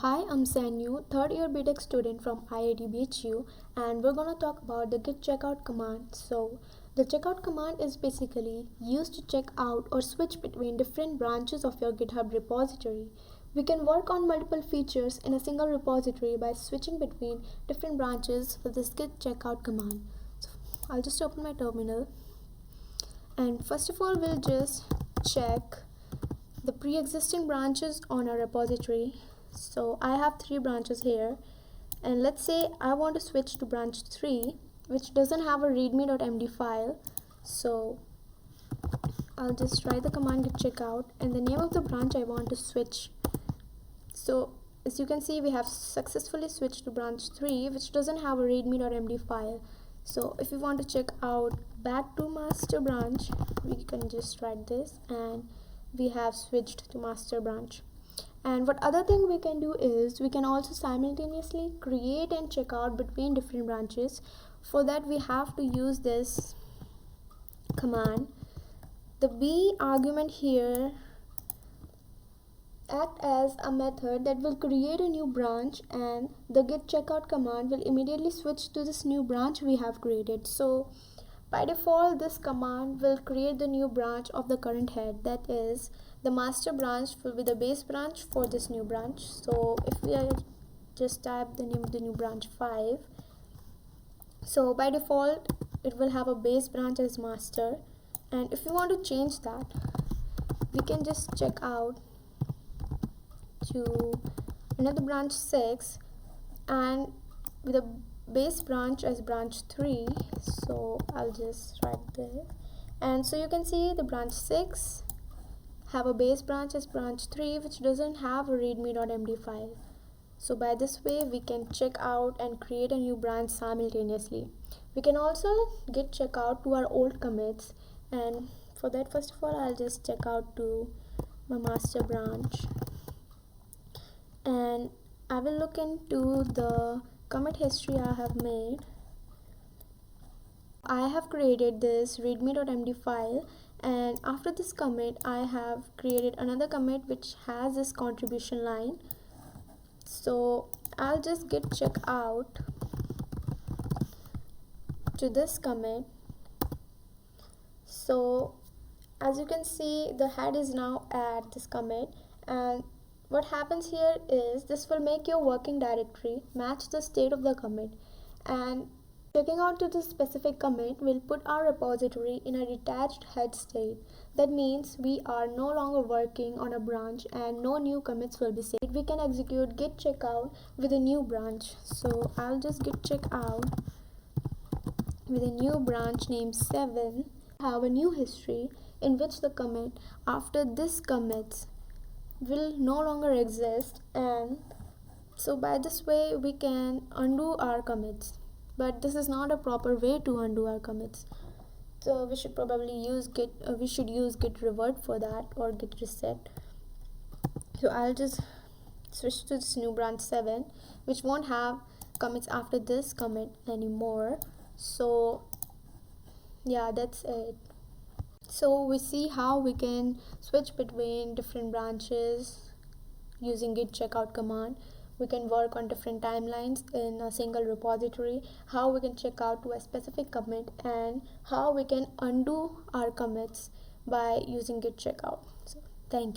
Hi, I'm Sanyu, third year BTech student from IIT BHU, and we're gonna talk about the Git Checkout command. So, the checkout command is basically used to check out or switch between different branches of your GitHub repository. We can work on multiple features in a single repository by switching between different branches with this Git Checkout command. So, I'll just open my terminal, and first of all, we'll just check the pre-existing branches on our repository. So I have 3 branches here, and let's say I want to switch to branch 3, which doesn't have a readme.md file. So I'll just write the command git checkout and the name of the branch I want to switch. So as you can see, we have successfully switched to branch 3, which doesn't have a readme.md file. So if we want to check out back to master branch, we can just write this, and we have switched to master branch. And what other thing we can do is we can also simultaneously create and check out between different branches. For that, we have to use this command. The b argument here act as a method that will create a new branch, and the git checkout command will immediately switch to this new branch we have created. So by default, this command will create the new branch of the current head, that is, the master branch will be the base branch for this new branch. So if we just type the name of the new branch 5, so by default it will have a base branch as master, and if we want to change that, we can just check out to another branch 6 and with a base branch as branch 3. So I'll just write there, and so you can see the branch 6 have a base branch as branch 3, which doesn't have a readme.md file. So by this way we can check out and create a new branch simultaneously. We can also git checkout to our old commits, and for that, first of all, I'll just check out to my master branch, and I will look into the commit history I have made. I have created this readme.md file, and after this commit I have created another commit which has this contribution line. So I'll just git check out to this commit. So as you can see, the head is now at this commit, and what happens here is this will make your working directory match the state of the commit, and checking out to this specific commit will put our repository in a detached head state. That means we are no longer working on a branch and no new commits will be saved. We can execute git checkout with a new branch. So I'll just git checkout with a new branch named 7. Have a new history in which the commit after this commits will no longer exist, and so by this way we can undo our commits. But this is not a proper way to undo our commits, so we should probably use git revert for that, or git reset. So I'll just switch to this new branch 7, which won't have commits after this commit anymore. So yeah, that's it. So we see how we can switch between different branches using git checkout command. We can work on different timelines in a single repository, how we can check out to a specific commit, and how we can undo our commits by using git checkout. So thank you.